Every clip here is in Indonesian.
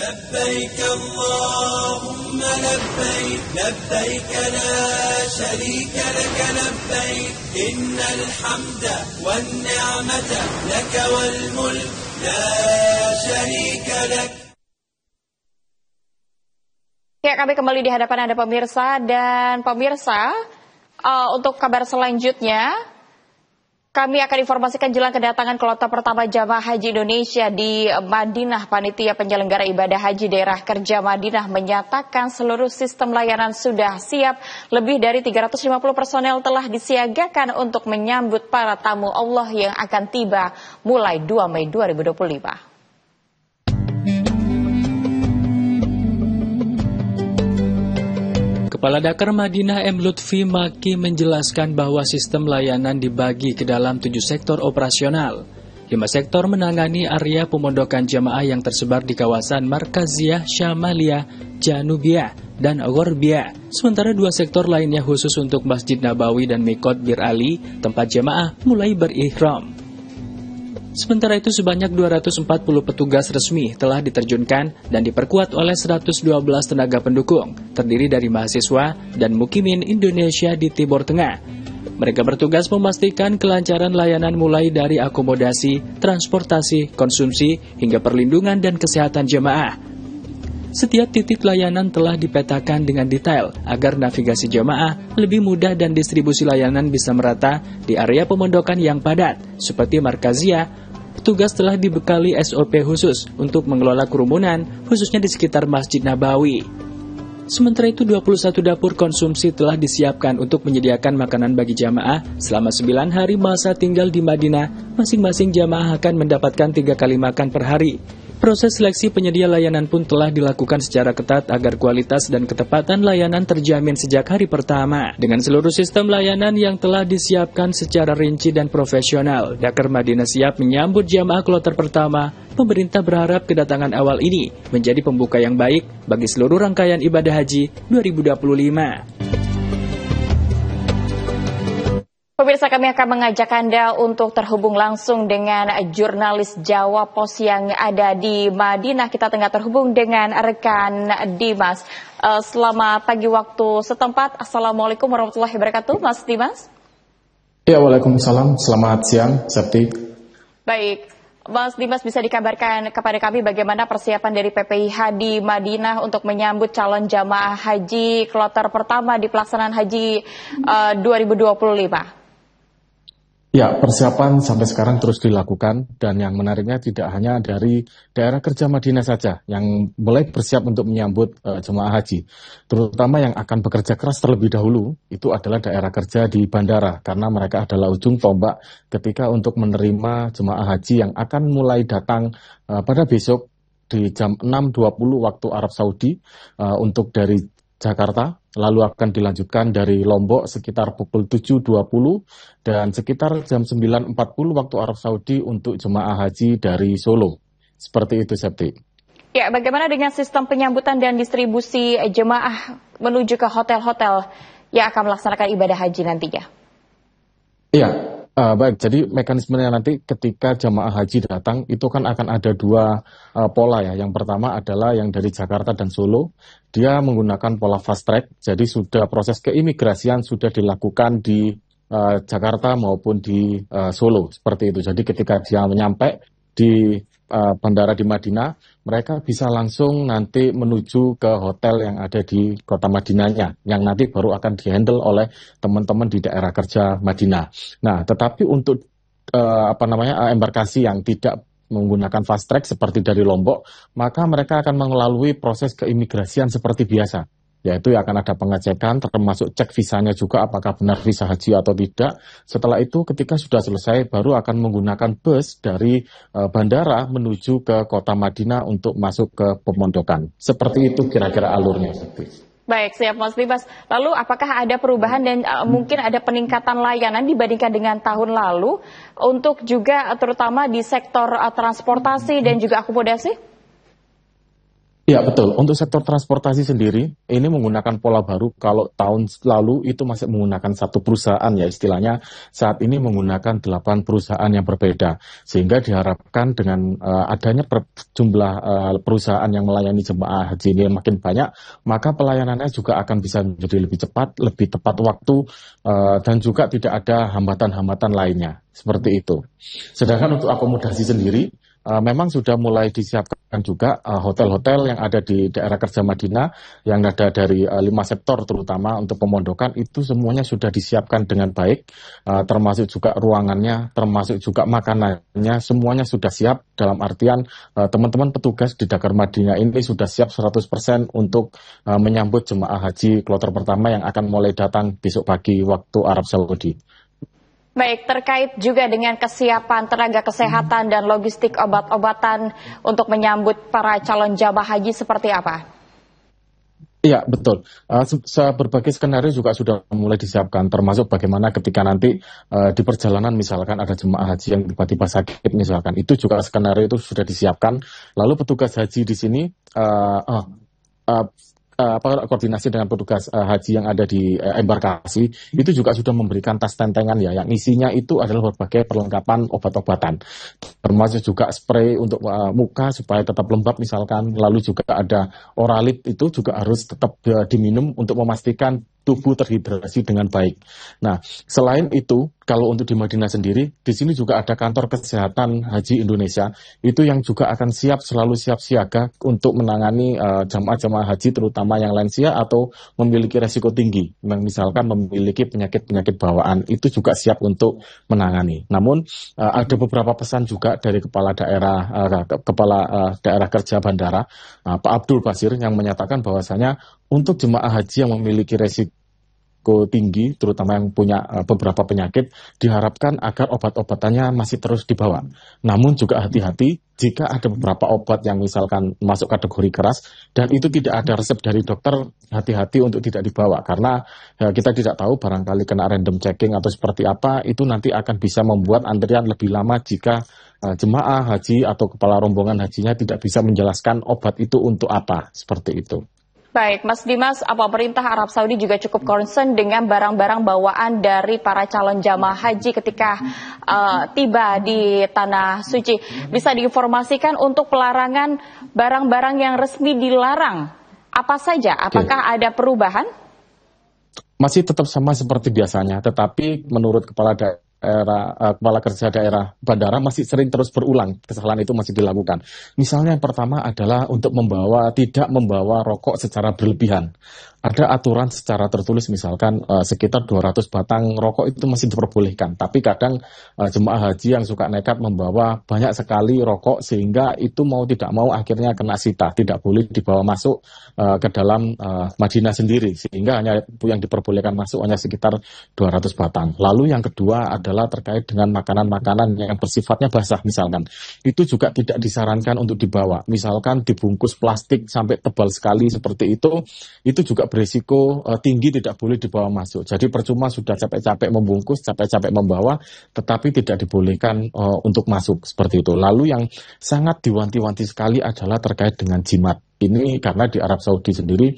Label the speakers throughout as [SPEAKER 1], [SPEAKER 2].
[SPEAKER 1] لبيك اللهم لبيك لبيك لا شريك لك لبيك إن الحمد والنعمة لك والملك لا شريك لك.
[SPEAKER 2] Ya, kami kembali di hadapan Anda pemirsa, dan pemirsa, untuk kabar selanjutnya kami akan informasikan jelang kedatangan kloter pertama jamaah haji Indonesia di Madinah. Panitia penyelenggara ibadah haji daerah kerja Madinah menyatakan seluruh sistem layanan sudah siap. Lebih dari 350 personel telah disiagakan untuk menyambut para tamu Allah yang akan tiba mulai 2 Mei 2025.
[SPEAKER 3] Kepala Dakar Madinah M. Lutfi Maki menjelaskan bahwa sistem layanan dibagi ke dalam 7 sektor operasional. 5 sektor menangani area pemondokan jamaah yang tersebar di kawasan Markaziyah, Syamaliyah, Janubiyah, dan Ghorbiyah. Sementara 2 sektor lainnya khusus untuk Masjid Nabawi dan Mikot Bir Ali, tempat jamaah mulai berihram. Sementara itu sebanyak 240 petugas resmi telah diterjunkan dan diperkuat oleh 112 tenaga pendukung, terdiri dari mahasiswa dan mukimin Indonesia di Timur Tengah. Mereka bertugas memastikan kelancaran layanan mulai dari akomodasi, transportasi, konsumsi, hingga perlindungan dan kesehatan jemaah. Setiap titik layanan telah dipetakan dengan detail agar navigasi jemaah lebih mudah dan distribusi layanan bisa merata di area pemondokan yang padat, seperti Markaziyah. Petugas telah dibekali SOP khusus untuk mengelola kerumunan, khususnya di sekitar Masjid Nabawi. Sementara itu 21 dapur konsumsi telah disiapkan untuk menyediakan makanan bagi jamaah selama 9 hari masa tinggal di Madinah. Masing-masing jamaah akan mendapatkan 3 kali makan per hari. Proses seleksi penyedia layanan pun telah dilakukan secara ketat agar kualitas dan ketepatan layanan terjamin sejak hari pertama. Dengan seluruh sistem layanan yang telah disiapkan secara rinci dan profesional, Dakar Madinah siap menyambut jamaah kloter pertama. Pemerintah berharap kedatangan awal ini menjadi pembuka yang baik bagi seluruh rangkaian ibadah haji 2025.
[SPEAKER 2] Pemirsa, kami akan mengajak Anda untuk terhubung langsung dengan jurnalis Jawa Pos yang ada di Madinah. Kita tengah terhubung dengan rekan Dimas. Selamat pagi waktu setempat. Assalamualaikum warahmatullahi wabarakatuh, Mas Dimas.
[SPEAKER 4] Ya, waalaikumsalam. Selamat siang, Septi.
[SPEAKER 2] Baik, Mas Dimas, bisa dikabarkan kepada kami bagaimana persiapan dari PPIH di Madinah untuk menyambut calon jamaah haji kloter pertama di pelaksanaan haji 2025?
[SPEAKER 4] Ya, persiapan sampai sekarang terus dilakukan, dan yang menariknya tidak hanya dari daerah kerja Madinah saja yang mulai bersiap untuk menyambut jemaah haji. Terutama yang akan bekerja keras terlebih dahulu itu adalah daerah kerja di bandara, karena mereka adalah ujung tombak ketika untuk menerima jemaah haji yang akan mulai datang pada besok di jam 6.20 waktu Arab Saudi untuk dari Jakarta, lalu akan dilanjutkan dari Lombok sekitar pukul 7.20 dan sekitar jam 9.40 waktu Arab Saudi untuk jemaah haji dari Solo. Seperti itu, Septi.
[SPEAKER 2] Ya, bagaimana dengan sistem penyambutan dan distribusi jemaah menuju ke hotel-hotel yang akan melaksanakan ibadah haji nantinya?
[SPEAKER 4] Iya. Baik, jadi mekanismenya nanti ketika jamaah haji datang itu kan akan ada 2 pola ya. Yang pertama adalah yang dari Jakarta dan Solo, dia menggunakan pola fast track, jadi sudah proses keimigrasian sudah dilakukan di Jakarta maupun di Solo, seperti itu. Jadi ketika dia menyampai di bandara di Madinah, mereka bisa langsung nanti menuju ke hotel yang ada di kota Madinahnya, yang nanti baru akan dihandle oleh teman-teman di daerah kerja Madinah. Nah, tetapi untuk embarkasi yang tidak menggunakan fast track seperti dari Lombok, maka mereka akan melalui proses keimigrasian seperti biasa. Yaitu akan ada pengecekan, termasuk cek visanya juga apakah benar visa haji atau tidak. Setelah itu ketika sudah selesai baru akan menggunakan bus dari bandara menuju ke kota Madinah untuk masuk ke pemondokan. Seperti itu kira-kira alurnya.
[SPEAKER 2] Baik, siap Mas Dimas. Lalu apakah ada perubahan dan mungkin ada peningkatan layanan dibandingkan dengan tahun lalu untuk juga terutama di sektor transportasi dan juga akomodasi?
[SPEAKER 4] Ya betul, untuk sektor transportasi sendiri, ini menggunakan pola baru. Kalau tahun lalu itu masih menggunakan satu perusahaan ya istilahnya, saat ini menggunakan 8 perusahaan yang berbeda. Sehingga diharapkan dengan adanya jumlah perusahaan yang melayani jemaah haji ini makin banyak, maka pelayanannya juga akan bisa menjadi lebih cepat, lebih tepat waktu, dan juga tidak ada hambatan-hambatan lainnya. Seperti itu. Sedangkan untuk akomodasi sendiri, memang sudah mulai disiapkan juga hotel-hotel yang ada di daerah Kerja Madinah yang ada dari 5 sektor terutama untuk pemondokan itu semuanya sudah disiapkan dengan baik, termasuk juga ruangannya, termasuk juga makanannya, semuanya sudah siap dalam artian teman-teman petugas di Dakar Madinah ini sudah siap 100% untuk menyambut jemaah haji kloter pertama yang akan mulai datang besok pagi waktu Arab Saudi.
[SPEAKER 2] Baik, terkait juga dengan kesiapan tenaga kesehatan dan logistik obat-obatan untuk menyambut para calon jamaah haji seperti apa?
[SPEAKER 4] Iya, betul. Berbagai skenario juga sudah mulai disiapkan, termasuk bagaimana ketika nanti di perjalanan misalkan ada jemaah haji yang tiba-tiba sakit misalkan, itu juga skenario itu sudah disiapkan. Lalu petugas haji di sini koordinasi dengan petugas haji yang ada di embarkasi itu juga sudah memberikan tas tentengan ya yang isinya itu adalah berbagai perlengkapan obat-obatan termasuk juga spray untuk muka supaya tetap lembab misalkan, lalu juga ada Oralit itu juga harus tetap diminum untuk memastikan tubuh terhidrasi dengan baik. Nah, selain itu, kalau untuk di Madinah sendiri, di sini juga ada kantor kesehatan haji Indonesia, itu yang juga akan selalu siap siaga untuk menangani jamaah-jamaah haji, terutama yang lansia atau memiliki resiko tinggi, misalkan memiliki penyakit-penyakit bawaan, itu juga siap untuk menangani. Namun, ada beberapa pesan juga dari kepala daerah kerja bandara, Pak Abdul Basir, yang menyatakan bahwasanya untuk jemaah haji yang memiliki resiko tinggi, terutama yang punya beberapa penyakit, diharapkan agar obat-obatannya masih terus dibawa. Namun juga hati-hati jika ada beberapa obat yang misalkan masuk kategori keras dan itu tidak ada resep dari dokter, hati-hati untuk tidak dibawa karena kita tidak tahu barangkali kena random checking atau seperti apa, itu nanti akan bisa membuat antrian lebih lama jika jemaah haji atau kepala rombongan hajinya tidak bisa menjelaskan obat itu untuk apa, seperti itu.
[SPEAKER 2] Baik, Mas Dimas, pemerintah Arab Saudi juga cukup concern dengan barang-barang bawaan dari para calon jamaah haji ketika tiba di Tanah Suci. Bisa diinformasikan untuk pelarangan barang-barang yang resmi dilarang, apa saja? Apakah ada perubahan?
[SPEAKER 4] Masih tetap sama seperti biasanya, tetapi menurut kepala kerja daerah bandara masih sering terus berulang kesalahan itu masih dilakukan. Misalnya yang pertama adalah untuk tidak membawa rokok secara berlebihan. Ada aturan secara tertulis misalkan sekitar 200 batang rokok itu masih diperbolehkan. Tapi kadang jemaah haji yang suka nekat membawa banyak sekali rokok sehingga itu mau tidak mau akhirnya kena sita. Tidak boleh dibawa masuk ke dalam Madinah sendiri. Sehingga hanya yang diperbolehkan masuk hanya sekitar 200 batang. Lalu yang kedua adalah terkait dengan makanan-makanan yang bersifatnya basah misalkan. Itu juga tidak disarankan untuk dibawa. Misalkan dibungkus plastik sampai tebal sekali seperti itu juga berisiko tinggi, tidak boleh dibawa masuk. Jadi percuma sudah capek-capek membungkus, capek-capek membawa, tetapi tidak dibolehkan untuk masuk seperti itu. Lalu yang sangat diwanti-wanti sekali adalah terkait dengan jimat. Ini karena di Arab Saudi sendiri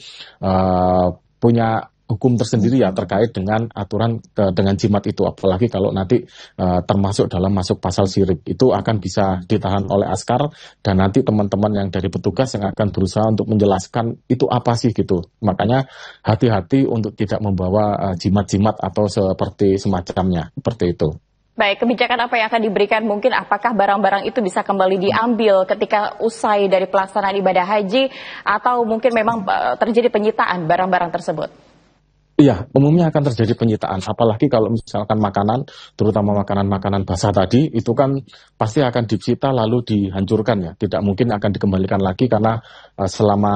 [SPEAKER 4] punya hukum tersendiri ya terkait dengan aturan dengan jimat itu, apalagi kalau nanti termasuk dalam masuk pasal syirik itu akan bisa ditahan oleh askar dan nanti teman-teman yang dari petugas yang akan berusaha untuk menjelaskan itu apa sih gitu. Makanya hati-hati untuk tidak membawa jimat-jimat atau seperti semacamnya, seperti itu.
[SPEAKER 2] Baik, kebijakan apa yang akan diberikan, mungkin apakah barang-barang itu bisa kembali diambil ketika usai dari pelaksanaan ibadah haji atau mungkin memang terjadi penyitaan barang-barang tersebut?
[SPEAKER 4] Iya, umumnya akan terjadi penyitaan, apalagi kalau misalkan makanan, terutama makanan-makanan basah tadi, itu kan pasti akan disita lalu dihancurkan ya, tidak mungkin akan dikembalikan lagi karena selama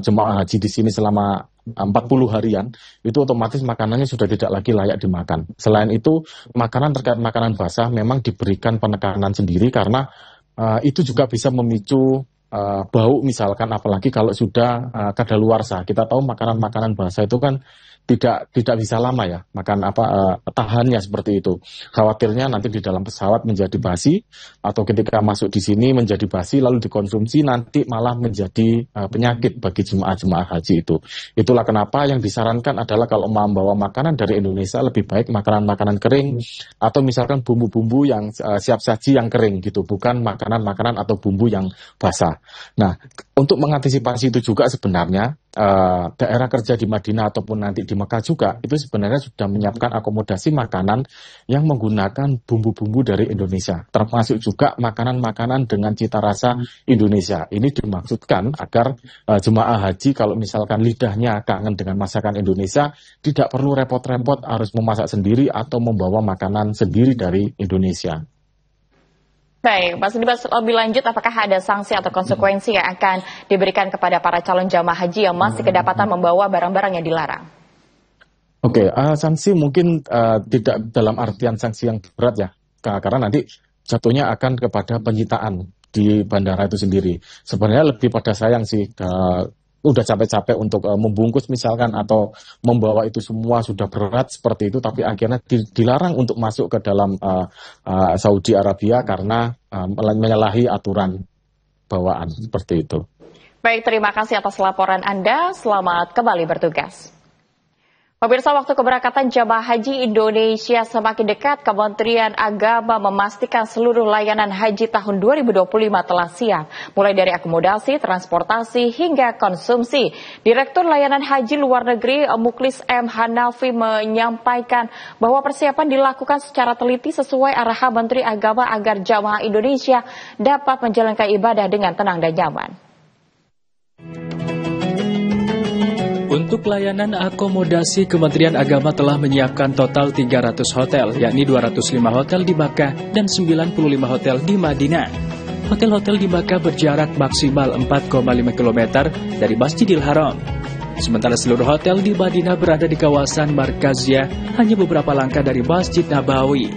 [SPEAKER 4] jemaah haji di sini selama 40 harian, itu otomatis makanannya sudah tidak lagi layak dimakan. Selain itu, terkait makanan basah memang diberikan penekanan sendiri karena itu juga bisa memicu bau misalkan, apalagi kalau sudah kadaluarsa. Kita tahu makanan-makanan basah itu kan tidak bisa lama ya, makan tahannya seperti itu. Khawatirnya nanti di dalam pesawat menjadi basi, atau ketika masuk di sini menjadi basi lalu dikonsumsi nanti malah menjadi penyakit bagi jemaah haji itu. Itulah kenapa yang disarankan adalah kalau membawa makanan dari Indonesia lebih baik makanan-makanan kering atau misalkan bumbu-bumbu yang siap saji yang kering gitu, bukan makanan-makanan atau bumbu yang basah. Nah, untuk mengantisipasi itu juga sebenarnya daerah kerja di Madinah ataupun nanti di Mekah juga itu sebenarnya sudah menyiapkan akomodasi makanan yang menggunakan bumbu-bumbu dari Indonesia, termasuk juga makanan-makanan dengan cita rasa Indonesia. Ini dimaksudkan agar jemaah haji kalau misalkan lidahnya kangen dengan masakan Indonesia tidak perlu repot-repot harus memasak sendiri atau membawa makanan sendiri dari Indonesia.
[SPEAKER 2] Baik, Mas dibahas lebih lanjut, apakah ada sanksi atau konsekuensi yang akan diberikan kepada para calon jamaah haji yang masih kedapatan membawa barang-barang yang dilarang?
[SPEAKER 4] Oke, sanksi mungkin tidak dalam artian sanksi yang berat ya, karena nanti jatuhnya akan kepada penyitaan di bandara itu sendiri. Sebenarnya lebih pada sayang sih, udah capek-capek untuk membungkus misalkan atau membawa itu semua sudah berat seperti itu, tapi akhirnya dilarang untuk masuk ke dalam Saudi Arabia karena menyalahi aturan bawaan seperti itu.
[SPEAKER 2] Baik, terima kasih atas laporan Anda. Selamat kembali bertugas. Pemirsa, waktu keberangkatan jamaah haji Indonesia semakin dekat. Kementerian Agama memastikan seluruh layanan haji tahun 2025 telah siap, mulai dari akomodasi, transportasi, hingga konsumsi. Direktur Layanan Haji Luar Negeri Muklis M. Hanafi menyampaikan bahwa persiapan dilakukan secara teliti sesuai arahan Menteri Agama agar jamaah Indonesia dapat menjalankan ibadah dengan tenang dan nyaman.
[SPEAKER 3] Untuk layanan akomodasi, Kementerian Agama telah menyiapkan total 300 hotel, yakni 205 hotel di Makkah dan 95 hotel di Madinah. Hotel-hotel di Makkah berjarak maksimal 4,5 km dari Masjidil Haram. Sementara seluruh hotel di Madinah berada di kawasan Markaziyah, hanya beberapa langkah dari Masjid Nabawi.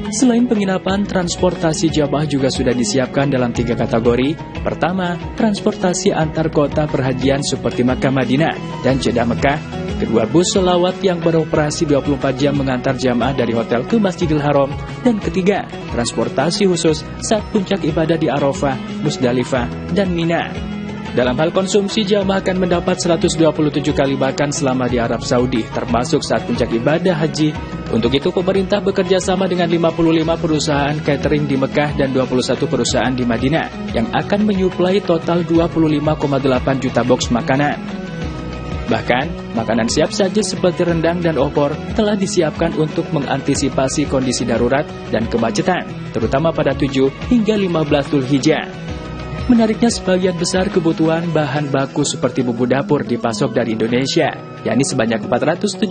[SPEAKER 3] Selain penginapan, transportasi jamaah juga sudah disiapkan dalam 3 kategori. Pertama, transportasi antar kota perhajian seperti Makkah Madinah dan Jeddah Mekah. Kedua, bus selawat yang beroperasi 24 jam mengantar jamaah dari hotel ke Masjidil Haram. Dan ketiga, transportasi khusus saat puncak ibadah di Arafah, Musdalifah, dan Mina. Dalam hal konsumsi, jamaah akan mendapat 127 kali makan selama di Arab Saudi, termasuk saat puncak ibadah haji. Untuk itu, pemerintah bekerja sama dengan 55 perusahaan catering di Mekah dan 21 perusahaan di Madinah yang akan menyuplai total 25,8 juta box makanan. Bahkan, makanan siap saji seperti rendang dan opor telah disiapkan untuk mengantisipasi kondisi darurat dan kemacetan, terutama pada 7 hingga 15 Dzulhijjah. Menariknya, sebagian besar kebutuhan bahan baku seperti bumbu dapur dipasok dari Indonesia, yakni sebanyak 475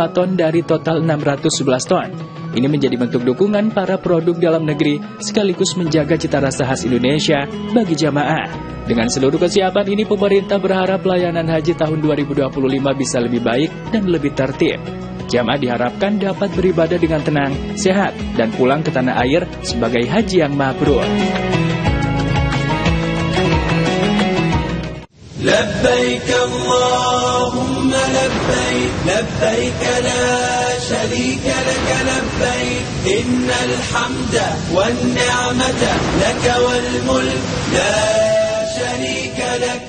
[SPEAKER 3] ton dari total 611 ton. Ini menjadi bentuk dukungan para produk dalam negeri sekaligus menjaga cita rasa khas Indonesia bagi jamaah. Dengan seluruh kesiapan ini, pemerintah berharap layanan haji tahun 2025 bisa lebih baik dan lebih tertib. Jamaah diharapkan dapat beribadah dengan tenang, sehat, dan pulang ke tanah air sebagai haji yang mabrur.
[SPEAKER 1] لبيك اللهم لبيك لبيك لا شريك لك لبيك إن الحمد والنعمة لك والملك لا شريك لك